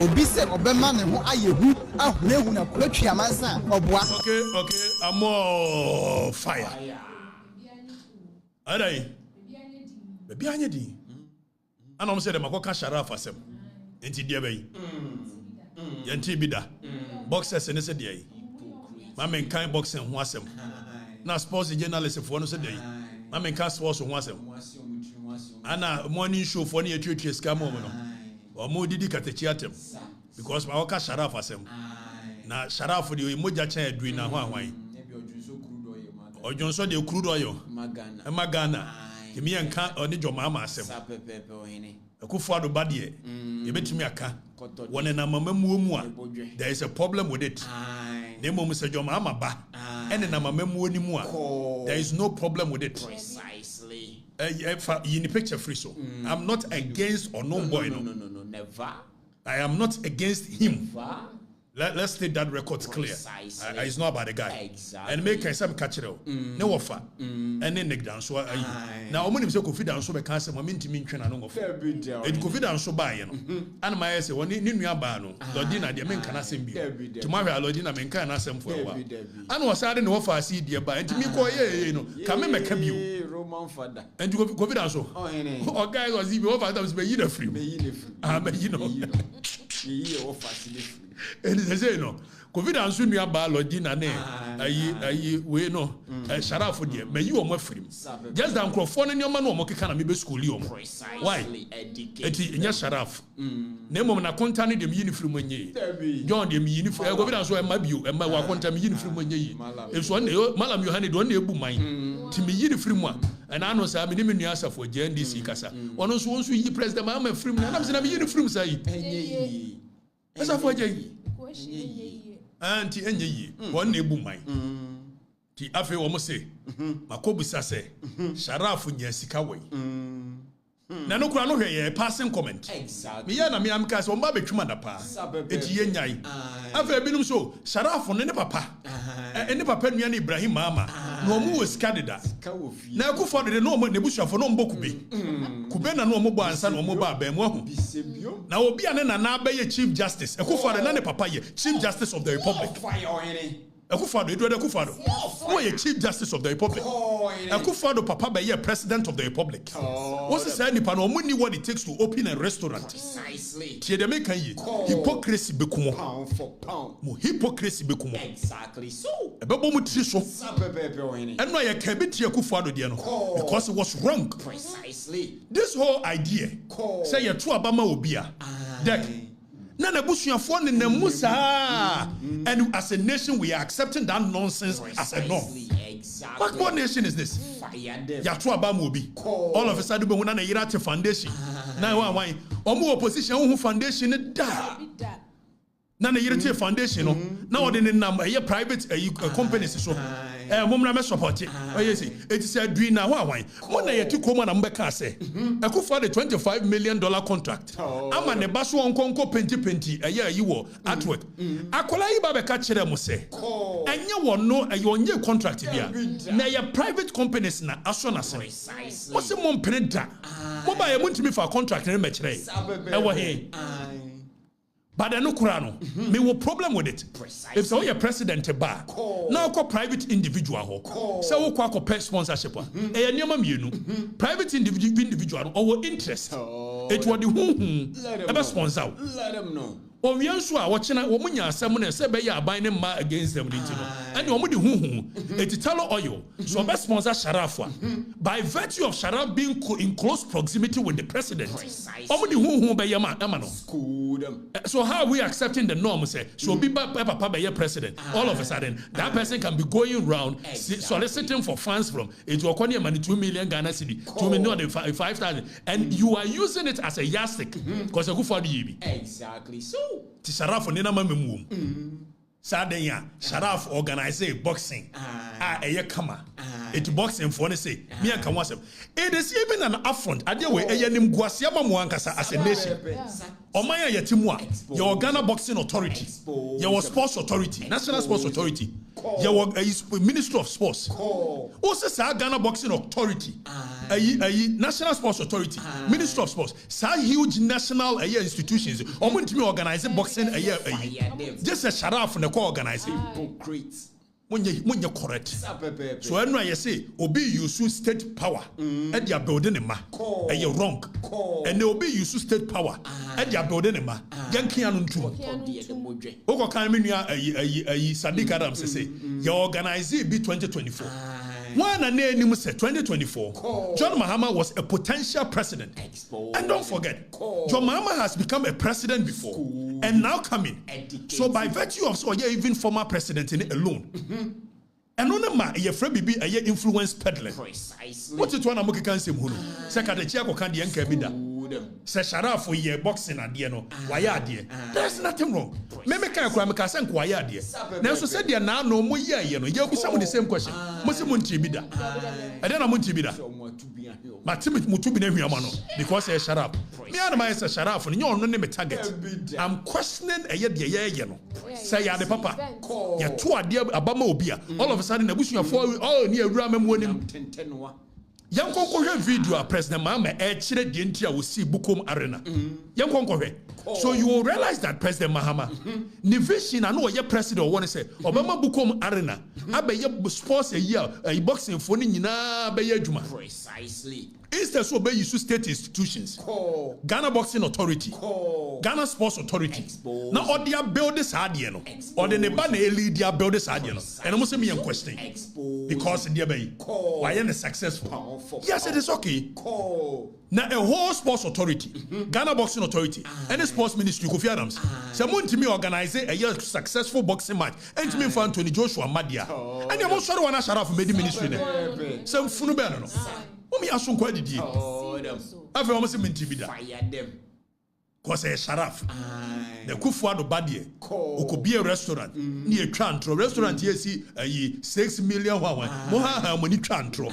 Obi se obema ne ho ayehu ahonehu na kwatwa mansa oboa. Okay, I'm more fire. Alright. Baby anyedi. Ana mo say dem akoka Sharaf asem. Enti dia bayi. Yanti bida. Boxers ne se dia yi. Ma men kan boxing ho asem. Na sports journalist fo no se dia yi. Ma men kan sports ho asem. Ana morning show for ne etwetwe ska mo no. O mo didi katechi atem. Because ma akoka Sharaf asem. Na Sharaf de moja chan adui na ho ahwan. Ojonso de crude oil. Magana. Kimi enka oni jomama asem. Akufo ado bade e betimi aka. Wone na mamamu mu a there is a problem with it. Nemo mu se jomama ba. Ene na mamamu oni mu a there is no problem with it. Precisely. You need picture free so. I'm not against or no boy no. No, never. I am not against him. Never. Let's state that record clear. It's not about the guy. Exactly. And make some catch it out. No offer. And then neck down. So now I'm going to say confidence so because I'm into me train and offer. It confidence so buy and my say when you new bano. Lordina the men can send be. Tomorrow Lordina men can send for a while. And was adding offer see dear by and to me call you know come make you Roman father. and you confidence so. Oh guys was even over that was be you free. You know. And they say no confidence you ba Lordina ne ayi we no Sharaf de me you omo free just dan crofo no man no omo keka na me be school yi omo why eti nya Sharaf na mom na konta ne dem uniform nye John dem uniform confidence so e ma bio e ma wa konta me uniform nye yi e so ne malam Yohane do na ebu man ti me uniform a and I know say me me nua asafo JNDC kasa ono so won so yi president ma ma free na say na me uniform say enye asafo je anti enye yi won na ebu man ti afi wo mo se makobisa se Sharaf nya sika wai na no kura no hwe ye passing comment Exactly. me ya na me am ka se won ba betwuma da pa eti ye nyai afi ebinum so Sharaf ne papa ne papa nua na Ibrahim mama na omu wo sika deda na akufo de no mo ne busuafo no mbo kube na no mo bo ansa na mo ba ba mu ahu na obi ane na na ba ye chief justice akufo de na ne papa ye chief justice of the republic Akufado, Edward Akufado. Who are chief justice of the republic? Akufado, papa, be president of the republic. What's the saying? Pano money what it takes to open a restaurant. Precisely. Tie de meka yi hypocrisy bekumo. Pound for pound. Mo hypocrisy bekumo. Exactly. So. Ebebo mu tiri so. And no ye can be tie Akufado de no because it was wrong. Precisely. This whole idea say you two abama obia. Deck. Nana busuafo ne namusa and as a nation we are accepting that nonsense as a norm. Exactly. What nation is this? Ya to abama obi. All of a sudden be na yira foundation. Na why omo opposition who foundation da. Na yira foundation no. Na ode ne nam private companies so. Mumra me support it. Oh yes, it is a dream now. Why? When I took home and Mbeka say, I could for the $25 million contract. I'm an ebasu on Conco penty a year you were at work. Akola iba catch them say, and you won't know a your contract here. Now your private companies na asona say. What's the mom penita? Mobile I want to be for a contract in a but I no kurano. Me wo problem with it. If so your president bar. Now call private individual ho. So wo kwa pay sponsorship. E nyoma mienu. Private individual or interest. It was the who sponsor. Let them know. O wianso a wochena wo munya asem na se be ya aban ne ma against them dinti no and wo mu de huhu etitalo oil so be sponsor Sharaf by virtue of Sharaf being in close proximity with the president o mu de huhu be yama no so how are we accepting the norm say so be papa be president all of a sudden that person can be going around soliciting for funds from it will come money 2 million Ghana cedi 2 million 5,000 and you are using it as a yardstick because you go for the yibi exactly so ti Sharaf ni na mamemum saden ya Sharaf organize boxing eye kama it boxing for say me and wasem it is even an affront ade we eyanim guase amamu ankasa as a nation oman ya yetimu a your Ghana boxing authority your sports authority national sports authority Ministry of Sports. Also, say Ghana Boxing Authority, National Sports Authority, Ministry of Sports. Say huge national institutions. Omuntimi organize boxing just a sharaf na ko organize. Hypocrites. When you correct. So I say, obi use state power at your building ma. You wrong. And they obi use state power at your building ma. Yankee and Oko Kamina Sadiq Adams say, you organize it be 2024. One and name said 2024. John Mahama was a potential president. And don't forget, John Mahama has become a president before and now coming. So by virtue of so even former president in it alone. And on ma ye free be a influence peddler. Precisely. What it one amoki kan sem hunu. Secretary Chiako kan de enka bi da. Say sharaf for ye boxing ade no. Why ade? There's nothing wrong. Me kan kwa me ka say why ade. Na so say de na no mo ye no. Ye bisa mo the same question. Mo se mo nti bi da. Ade na mo nti bi da. Ma timi mutu bi na hwiama no because say sharaf. Me and my say sharaf no nye ono ne me target. I'm questioning ye de ye no. Say ya de papa. Ye to ade abama obi a. All of a sudden abusuafo all ni awura mamu onim. Yankonko video President Mahama chire de ntia wo si Bukom Arena. Yankonko. So you will realize that President Mahama ni vision na no ye president want to say Obama Bukom Arena abeye sports a boxing for ni nyina abeye adwuma. Precisely. Instead so be use state institutions. Ghana Boxing Authority. Ghana Sports Authority. Now all their build this idea no. Or the neba na lead their build this idea no. And almost me in question. Because they be why are successful? Yes, it is okay. Now a whole sports authority, Ghana Boxing Authority, and the sports ministry, Kofi Adams. Someone to me organize a successful boxing match. And to me for Anthony Joshua Madia. And I'm also one Sharaf made the ministry. Some funubano. Omi asun kwa didi. Afi omo se mentibida. Fire them. Cause a sharaf. The Kufuado badie. Okobi a restaurant. Ni a trantro restaurant yesi 6 million wawan. Moha ha money trantro.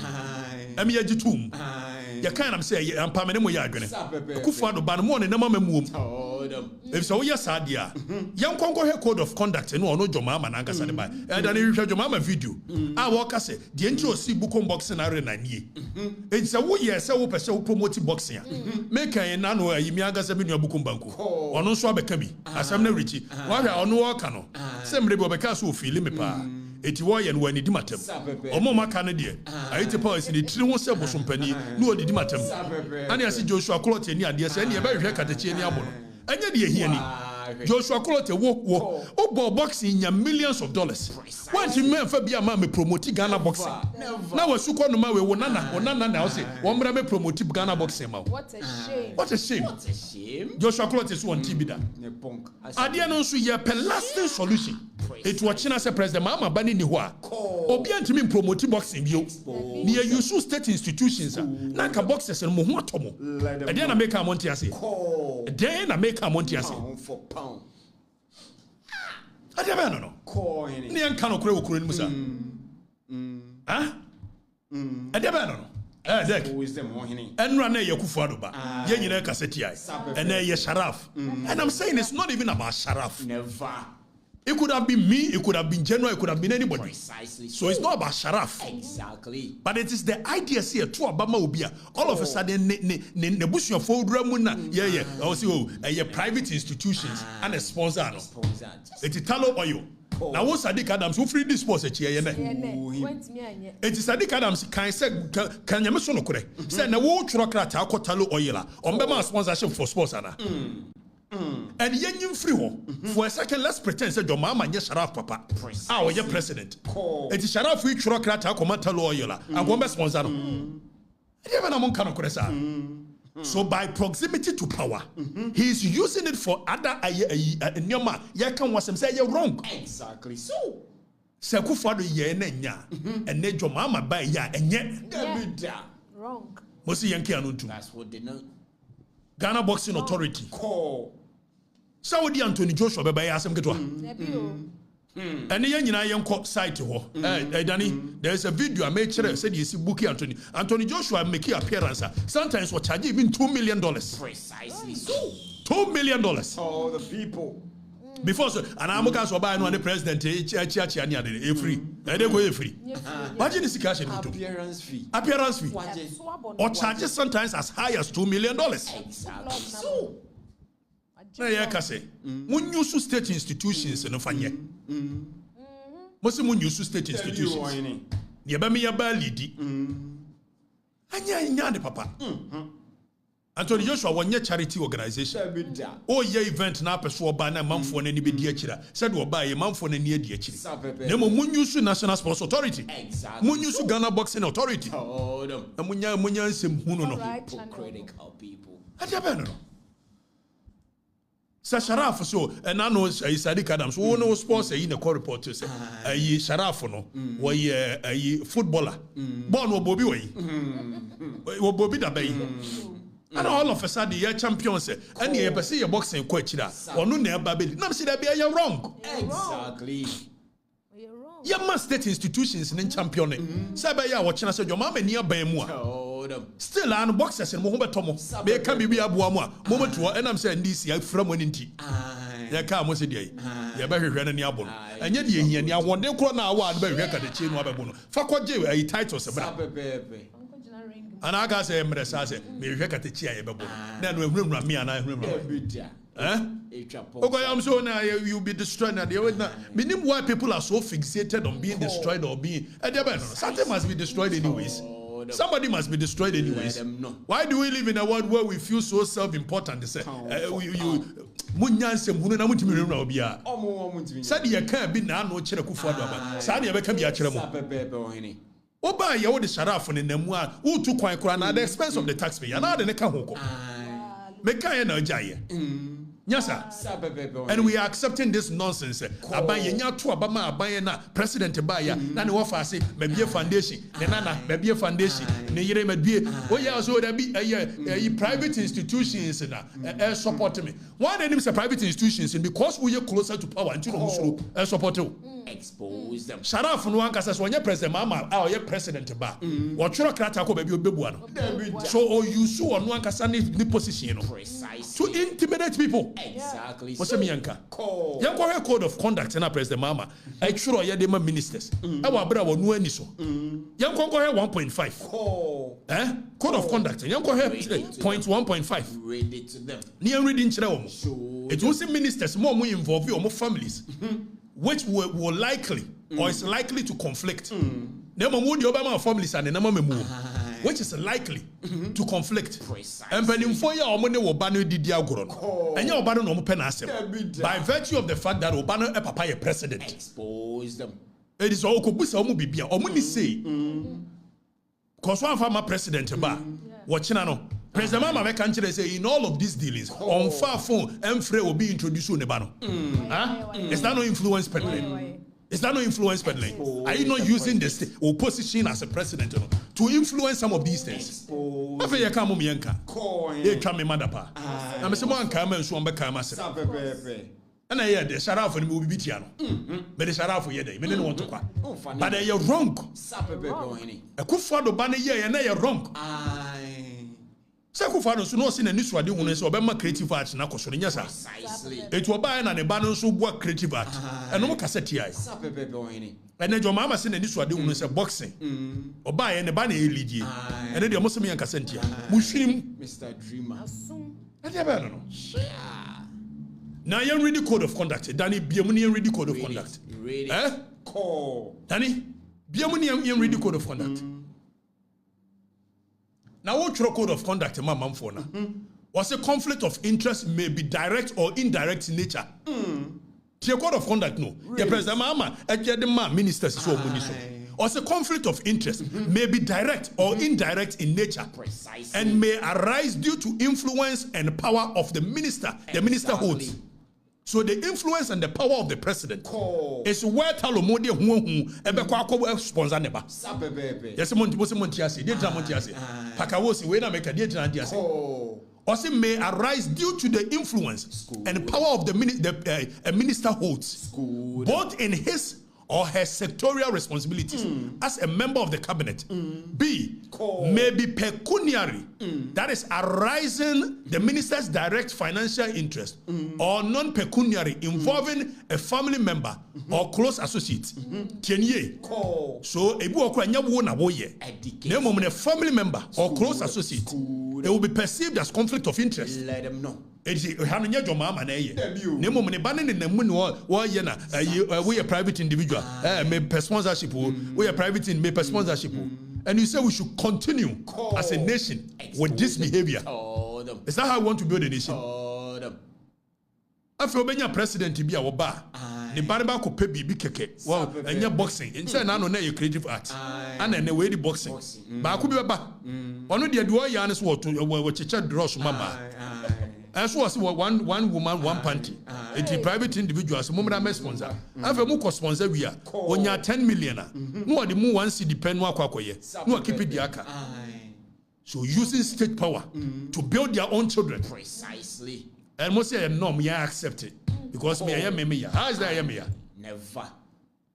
Emi ya jitum. Ya kind of say am pamene mo ya adwene. Kufuado ban mo ne nama mamuom. If so yes adia. Yan konko he code of conduct no ono Jomama na nkasa ne ba. And then you Jomama video. Ah worker say the entry osi Bukom boxing arena nie. It's a wo yes wo pese wo promote boxing. Make an na no ayimi agasa bi no Bukom banku. Ono so abeka bi. Asam na richi. Wa hwa ono worker no. Semre bi obeka so feel me pa. Eti wo ye no wani di matem. Omo maka ne de. Ayiti policy ni tiri ho se bosompani no odi di matem. Ani asi Joshua Clotte ni ade se ne be hwe katechi ni abo no. Anya de ehia ni. Joshua Clotte wo obo boxing nya millions of dollars. When you men fa bia ma me promote Ghana boxing. Na wasuko no ma we wo nana na o se wo mra me promote Ghana boxing ma. What a shame. What a shame. What a shame. Joshua Clotte so on TV da. Ade no so ye per lasting solution. It was China say President Mahama bani ni ho a. Obi antimi promote boxing bio. Ni ye use state institutions na ka boxers no mo ho atomo. Ade na make am monte ase. Ade na make am monte ase. For pound. Ade ba no. Ni an kan okure okure ni musa. Ah? Ade ba no. Dek. Enra na ye Kufuado ba. Ye nyina kaseti ai. And ye Sharaf. And I'm saying it's not even about Sharaf. Never. It could have been me, it could have been General, it could have been anybody. Precisely. So it's not about Sharaf. Exactly. But it is the idea here to Obama Obia. All of a sudden, ne bush your phone ramuna. Yeah. Also, private institutions and a sponsor. It's Italo oil. Now what's Sadiq Adams who free this sports at here? It is Sadiq Adams can say can you mention okure? Say na wo churokra ta akotalo oil or member sponsorship for sports ana. And yen free for a second, let's pretend say your mama yes Sharaf papa. Ah, your president. It is Sharaf we churokrata komata loyola. And one sponsor. Even among kanokresa. So by proximity to power, he is using it for other nyoma. Ya can was say you're wrong. Exactly. So say Kufuado ye nya and ne your mama by ya and yet wrong. Mosi yanki anuntu. That's what they know. Ghana Boxing Authority. Saudi Anthony Joshua beba ya asem ketwa. And the young young site ho. Danny, there's a video I made sure said you see Buki Anthony Joshua make appearance. Sometimes what charge even $2 million. Precisely so. $2 million. Oh, the people. Before so, and I'm going to buy the president, a free. And they go free. Imagine the situation. Appearance fee. Appearance fee. Or charges sometimes as high as $2 million. Exactly. So. Na ya kase. Mun use state institutions no fanye. Most mun use state institutions. Ye ba me ya ba lidi. Anya de papa. Anthony Joshua wonye charity organization. Oh ye event na peso oba na manfo na ni be di akira. Said oba ye manfo na ni adi akiri. Na mo mun use National Sports Authority. Exactly. Mun use Ghana Boxing Authority. Na munya nsem hunu no. Critical people. Adia no. Sa Sharaf so and I know Sadiq Adams who no sports in the report say Sharaf no we a footballer born wo Bobby way wo Bobby da bay and all of a sudden you champions and you be say your boxing coach da onu na eba be na say that be you wrong exactly you must state institutions in champion say be ya watch na say your mama ni aban mu a still and boxers and mo ho beto mo be ka bibi aboa mo a mo meto enam say ndc afra mo nti ya ka mo se dey ya ba hwehwe na ni abo no enye de ehia ni awonde kro na awa de ba hwehwe ka de chi no abebo no fa koje ayi titles bra and I got say me say me hwehwe ka te chi ayi bebo na no ehunura me ana ehunura okay, I'm so now you'll be destroyed now. Meaning why people are so fixated on being destroyed or being something must be destroyed anyways. Somebody must be destroyed anyways. Why do we live in a world where we feel so self-important? They say, Munyansem hunu na mutimi rewura obia. Sadi ya kan bi na no kire kufu ado aba. Sadi ya beka bi a kire mo. Oba ya wo de Sharaf ne namu a utu kwan kora na at the expense of the taxpayer. Na de ne ka hoko. Meka ya na ojaye. Yes, sir. And we are accepting this nonsense. Abanye nyatu abama abanye na president baya na ne wofa ase mebie foundation ne nana mebie foundation ne yire mebie o ya so da bi private institutions na support me. Why they name say private institutions? Because we are closer to power until no support you. Expose them. Sharaf no ankasa so onye president mama a oye president ba. Wo tworo krata ko baabi obebua no. So o use no ankasa ni position no. To intimidate people. Exactly. What's a mianka? Yanko code of conduct na president mama. I sure ya dem ministers. E wa bra wo no ani so. Yanko go 1.5. Code of conduct. Yanko point 1.5. Read it to them. Ni reading kire wo. It was ministers more involve your families. Which will likely or is likely to conflict. Nema mu di Obama families and nema memu. Which is likely to conflict. And when ya omone wo ba no didi agoro no. Enya oba no mo pe na asem. By virtue of the fact that Obama e papa ye president. Expose them. It is all kobusa omo bibia. Omo ni say. Cause one former president ba. Watching no. President Mama make can say in all of these dealings on far phone Mfre will be introduced to Nebano. Is that no influence peddling? Is that no influence peddling? Are you not using the state or position as a president to influence some of these things? What for you come Mianka? They come in Madapa. I'm a someone come and so on back. And I hear the Sharaf and movie Bitiano. But the Sharaf ye they didn't want to quack. But they are wrong. A Kufado Banner ye and they are wrong. Sakufano so no sin any swadi won so obema creative art na koso nya sa it will buy na ne ba no so bo creative art eno mo cassette ai ene jo mama sin any swadi won so boxing oba ne ba na eligi ene de mo so me yan cassette ya mu hwirim Mr. Dreamer ade ba no now you read the code of conduct Danny biamu read the code of conduct Danny biamu read the code of conduct. Now, what code of conduct, Mamma Fona? Was a conflict of interest may be direct or indirect in nature. The code of conduct, no. The president, Mama, the ministers, so was a conflict of interest may be direct or indirect in nature. And may arise due to influence and power of the minister. The minister holds. So the influence and the power of the president is where Talomode who ebe sponsor neba. Yes, Montiasi, dear Montiasi. Pakawosi, we na make a dear Montiasi. Also may arise due to the influence and power of the minister holds, both in his or her sectorial responsibilities as a member of the cabinet. B, may be pecuniary, that is arising the minister's direct financial interest, or non-pecuniary involving a family member or close associate. So, a family member or close associate, it will be perceived as conflict of interest. Let them know. We a private individual, may per sponsorship, we a private in may per sponsorship. And you say we should continue as a nation with this behavior. Is that how we want to build a nation? After being president to be our bar, the barba could pay BB keke, well, and your boxing, inside none of your creative arts, and then the way the boxing. But I could be a bar. One of the Yanis was to what Chicha draws Mama. As was one woman, one panty. It's a private individuals, moment sponsor. I have a more sponsor we are. When you are 10 million, no, the more one see depend one quakoye. No, keep it the aka. So using state power to build their own children. Precisely. And most say no, me I accept it because me I am me. How is that I am here? Never.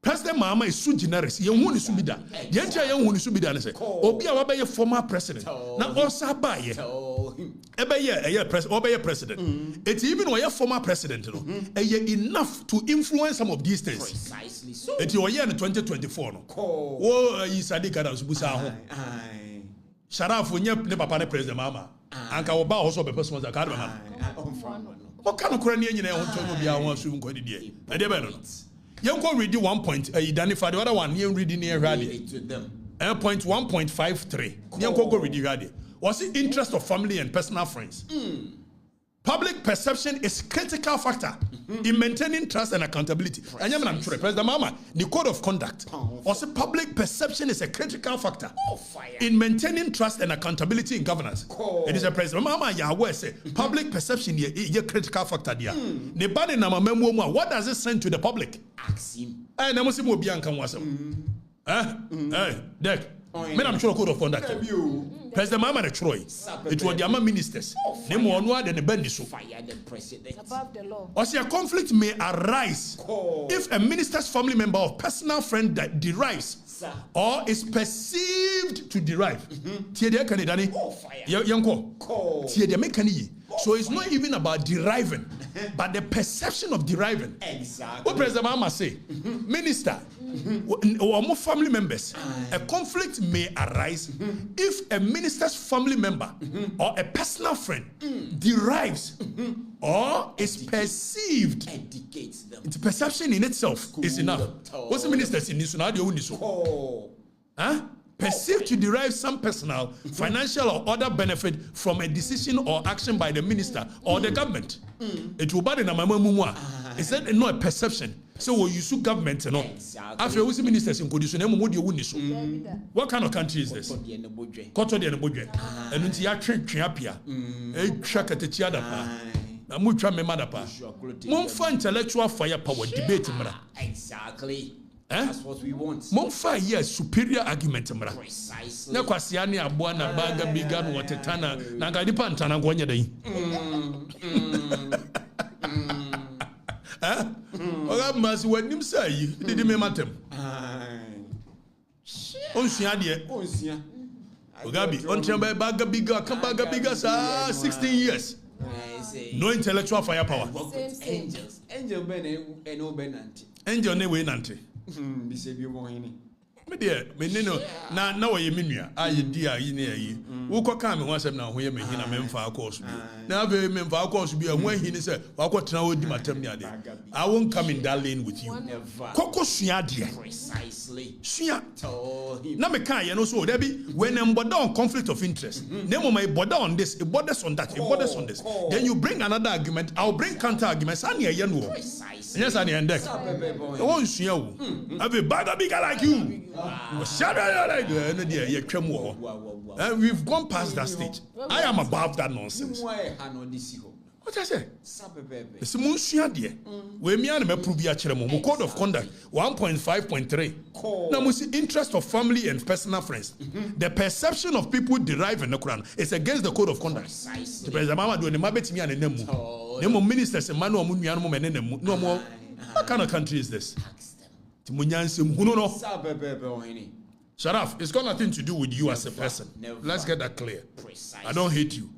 President Mahama is so generous. You want to be that. The entire young one is to be done. Say, Obi Awabe a former president. Now also by ye. Ebe president. It's even when you former president, you know, enough to influence some of these things. Precisely so. It's your year in 2024. No. Oh, you said it was Busa. Sharaf when you ne papa ne president Mahama. Anka Oba also be person that card man. What kind of Ukrainian you know want to be our soon go the you can read 1 point. Identify the other one. You reading near radio. Point 1.53. You can go read the radio. What's the interest of family and personal friends? Public perception is critical factor in maintaining trust and accountability. And I'm sure President Mama, the code of conduct. Also, public perception is a critical factor in maintaining trust and accountability in governance. It is a President Mama Yahweh say public perception is a critical factor there. The body nama memo, what does it send to the public? Ask him. I never see more Bianca was. Hey, Deck. I'm sure code of conduct. President Mama Troy. It was the Ama ministers. Name one word and the bendiso. Fire the president. Above the law. Or see a conflict may arise if a minister's family member or personal friend that derives or is perceived to derive. So it's not even about deriving, but the perception of deriving. Exactly. What President Mama say? Minister or more family members, a conflict may arise if a minister's family member or a personal friend derives or is perceived. Educates them. It's perception in itself is enough. What's the minister's in this? Perceived to derive some personal, financial, or other benefit from a decision or action by the minister or the government. It will be in a mama. Is that not a perception? So we use government, you know. After we see ministers in condition, what kind of country is this? Koto de budget. And until you train here, a track at the Chiadapa. A mucha memadapa. Monfa intellectual firepower debate. Exactly. That's what we want. Monfa yes superior argument. Precisely. Na kwasiani abuana baga biga no watetana na ngadipa ntana ngonya dai. Oga masi wanim sai didi me matem. Onsia de. Onsia. Ogabi ontia baga biga kan baga biga sa 16 years. No intellectual firepower. Angels. Angel ben and no benanti. Angel ne we nante. Bisebio mohini. Me dear, me no na wo ye menua aye dia yi na yi wo koka me ho asem na ho ye me hina me mfa course bi na be me mfa course bi ho ahini say wa ko tena wo di matam ni ade I won't come in that lane with you koko sua de Precisely. sua Told him. na me kan ye no so there be when em border on conflict of interest na mo my border on this it borders on that it borders on this then you bring another argument I'll bring counter argument san ye ye no Precisely. yes and end deck won sua wo have a bag big like you. And we've gone past that stage. I am above that nonsense. What I say? It's we me and me prove ya code of conduct 1.5.3. Now we see interest of family and personal friends. The perception of people derived in the Quran is against the code of conduct. The president mama do me bet me and nemu. Nemu ministers and manu amu no more. What kind of country is this? Timunyansem hunu no. Sabebebe ohini. Sharaf, it's got nothing to do with you as a person. Let's get that clear. I don't hate you.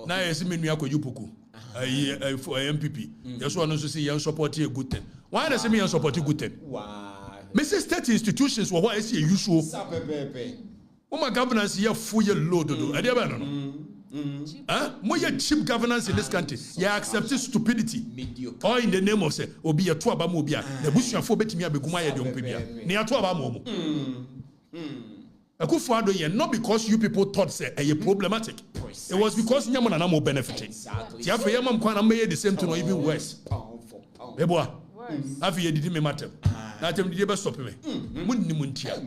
Now you see me nyako yupuku. For MPP. That's why I also say you support a good thing. Why does it mean you support a good thing? Wow. Mrs. State institutions were what I see usual. My governance here full load. I never know. More cheap governance in this country. You accept stupidity. Or in the name of say, Obi a tuaba mobia. The bush and phobia me abeguma ya dompibia. Near tuaba momo. Not because you people thought say a problematic. It was because Yaman and Amo benefiting. Tiafa Yamam Kwana made the same to no even worse. Eboa. Have you did me matter? That him did stop me. Munni muntia.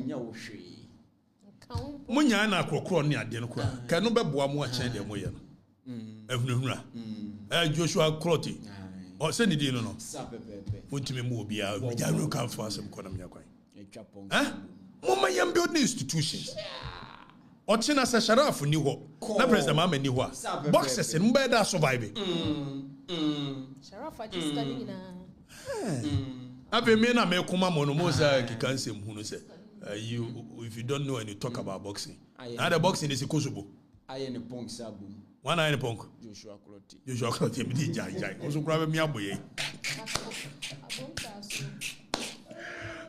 Munya na krokro ne ade no kra. Ka no beboa mo a chen de mo ye no. Ehunhura. Joshua Crotty. O se ni di no no. Muntime mu obi a we ja no kan fa asem kona me akwan. Mama yam build institutions. Ochina se Sharaf ni ho. Na president mama ni ho a. Boxers no be da survive. Sharaf just studying na. Ave me na me kuma mo no mo sa kikansem hu no se. You, if you don't know and you talk about boxing, now the boxing is a Kosovo. I am a punk sabu. One eye in a punk. Joshua Crotty. Joshua Crotty, me jai. Also grab me up boy.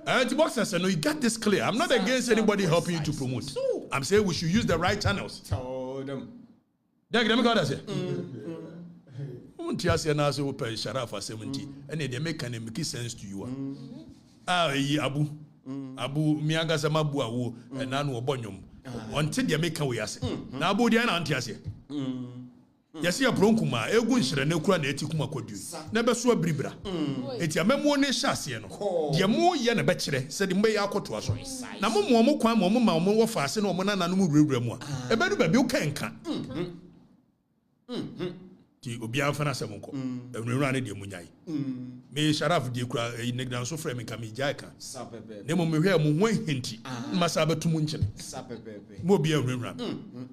The boxers, no, you got this clear. I'm not against anybody helping you to promote. I'm saying we should use the right channels. Told them. Let me go there. Say now so pay Sharaf for 70, and they make sense to you. Abu mianga sama bu awo na no obonyom onte de meka we ase na abu de na ante ase yesi ya bronkuma egu nhire ne kura na eti kuma kwadui na be so abiribra eti amemo ne hya ase no de mo ye na be kire se de mbe ya akoto aso na mo kwan mo ma mo wo fa ase na mo na no mu wurawura mu a ebe do ba bi o kanka ti obi an fana se monko ewura ne de munyai me Sharaf de kura negdan so frame ka me jaika ne mo mehwe mo ho hinti masa betumu nkyene mo bi ewura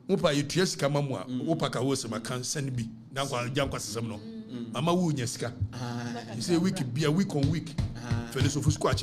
mo pa yetua sika mamu a wo paka wo se makan san bi na kwa jankwa sesem no mama wo nya sika you say week on week fele so fu squatch